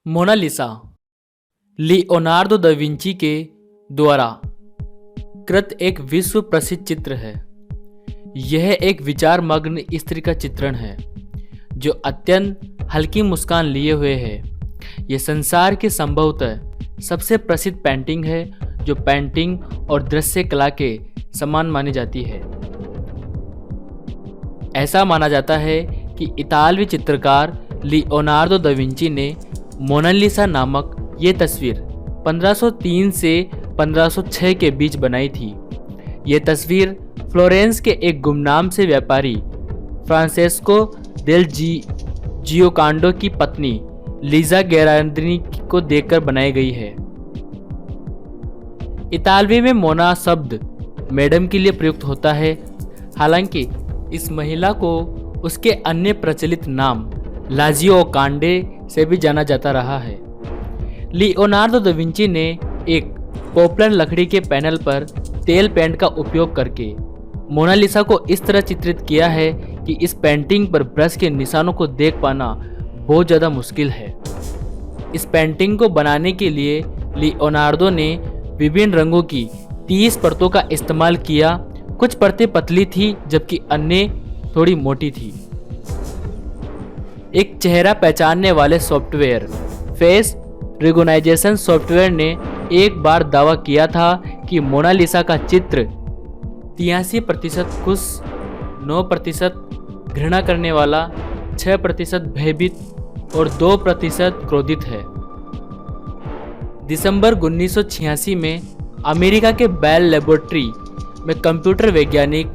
Mona Lisa Leonardo da Vinci के द्वारा कृत एक विश्व प्रसिद्ध चित्र है। यह एक विचारमग्न स्त्री का चित्रण है जो अत्यंत हल्की मुस्कान लिए हुए है। यह संसार की संभवतः सबसे प्रसिद्ध पेंटिंग है जो पेंटिंग और दृश्य कला के समान मानी जाती है। ऐसा माना जाता है कि इतालवी चित्रकार लियोनार्दो दा विंची ने मोनालिसा नामक ये तस्वीर 1503 से 1506 के बीच बनाई थी। ये तस्वीर फ्लोरेंस के एक गुमनाम से व्यापारी फ्रांसेस्को देल जियोकांडो की पत्नी लीजा गेरार्डिनी को देखकर बनाई गई है। इतालवी में मोना शब्द मैडम के लिए प्रयुक्त होता है। हालांकि इस महिला को उसके अन्य प्रचलित नाम लाजियो कांडे से भी जाना जाता रहा है। लियोनार्दो दा विंची ने एक पॉपुलर लकड़ी के पैनल पर तेल पेंट का उपयोग करके मोनालिसा को इस तरह चित्रित किया है कि इस पेंटिंग पर ब्रश के निशानों को देख पाना बहुत ज़्यादा मुश्किल है। इस पेंटिंग को बनाने के लिए लियोनार्दो ने विभिन्न रंगों की 30 परतों का इस्तेमाल किया। कुछ परतें पतली थी जबकि अन्य थोड़ी मोटी थी। एक चेहरा पहचानने वाले सॉफ्टवेयर फेस रिकॉग्निशन सॉफ्टवेयर ने एक बार दावा किया था कि मोनालिसा का चित्र 83% खुश, 9% घृणा करने वाला, 6% भयभीत और 2% क्रोधित है। दिसंबर 1986 में अमेरिका के बेल लेबोरेटरी में कंप्यूटर वैज्ञानिक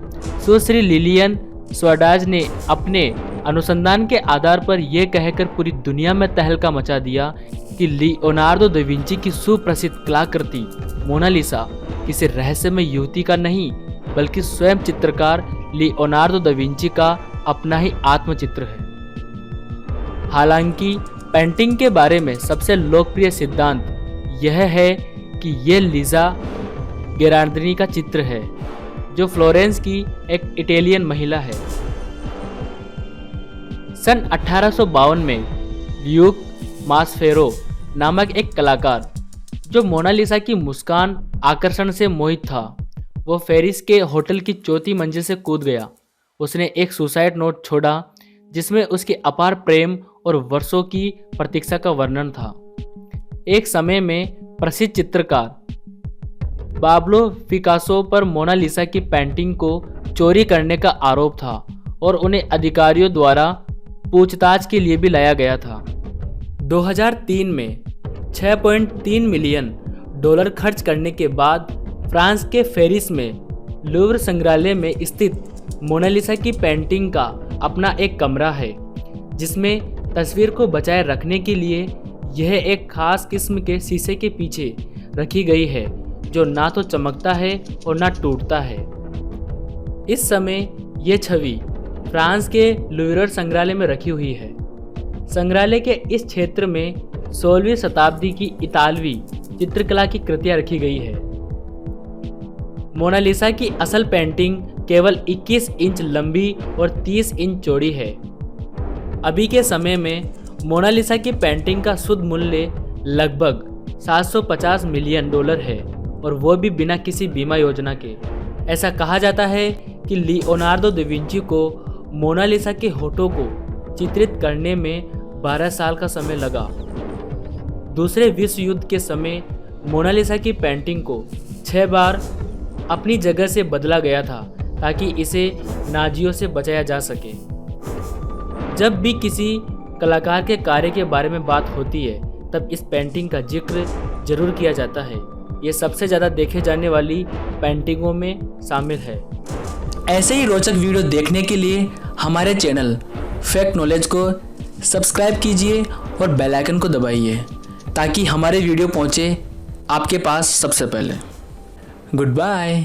सुश्री लिलियन स्वडाज ने अपने अनुसंधान के आधार पर यह कहकर पूरी दुनिया में तहलका मचा दिया कि लियोनार्दो दा विंची की सुप्रसिद्ध कलाकृति मोनालिसा किसी रहस्यमय युवती का नहीं बल्कि स्वयं चित्रकार लियोनार्दो दा विंची का अपना ही आत्मचित्र है। हालांकि पेंटिंग के बारे में सबसे लोकप्रिय सिद्धांत यह है कि यह लीजा गेरार्डिनी का चित्र है जो फ्लोरेंस की एक इटालियन महिला है। सन 1852 में ल्यूक मास्फेरो नामक एक कलाकार जो मोनालिसा की मुस्कान आकर्षण से मोहित था, वो पेरिस के होटल की चौथी मंजिल से कूद गया। उसने एक सुसाइड नोट छोड़ा जिसमें उसके अपार प्रेम और वर्षों की प्रतीक्षा का वर्णन था। एक समय में प्रसिद्ध चित्रकार पाब्लो पिकासो पर मोनालिसा की पेंटिंग को चोरी करने का आरोप था और उन्हें अधिकारियों द्वारा पूछताछ के लिए भी लाया गया था। 2003 में 6.3 मिलियन डॉलर खर्च करने के बाद फ्रांस के पेरिस में लूव्र संग्रहालय में स्थित मोनालिसा की पेंटिंग का अपना एक कमरा है जिसमें तस्वीर को बचाए रखने के लिए यह एक खास किस्म के शीशे के पीछे रखी गई है जो ना तो चमकता है और ना टूटता है। इस समय यह छवि फ्रांस के लूव्र संग्रहालय में रखी हुई है। संग्रहालय के इस क्षेत्र में 16वीं शताब्दी की इतालवी चित्रकला की कृतियां रखी गई है। मोनालिसा की असल पेंटिंग केवल 21 इंच लंबी और 30 इंच चौड़ी है। अभी के समय में मोनालिसा की पेंटिंग का शुद्ध मूल्य लगभग 750 मिलियन डॉलर है और वो भी बिना किसी बीमा योजना के। ऐसा कहा जाता है कि लियोनार्दो दा विंची को मोनालिसा के होठों को चित्रित करने में 12 साल का समय लगा। दूसरे विश्व युद्ध के समय मोनालिसा की पेंटिंग को 6 बार अपनी जगह से बदला गया था ताकि इसे नाजियों से बचाया जा सके। जब भी किसी कलाकार के कार्य के बारे में बात होती है तब इस पेंटिंग का जिक्र जरूर किया जाता है। ये सबसे ज़्यादा देखे जाने वाली पेंटिंगों में शामिल है। ऐसे ही रोचक वीडियो देखने के लिए हमारे चैनल फैक्ट नॉलेज को सब्सक्राइब कीजिए और बेल आइकन को दबाइए ताकि हमारे वीडियो पहुंचे आपके पास सबसे पहले। Good bye.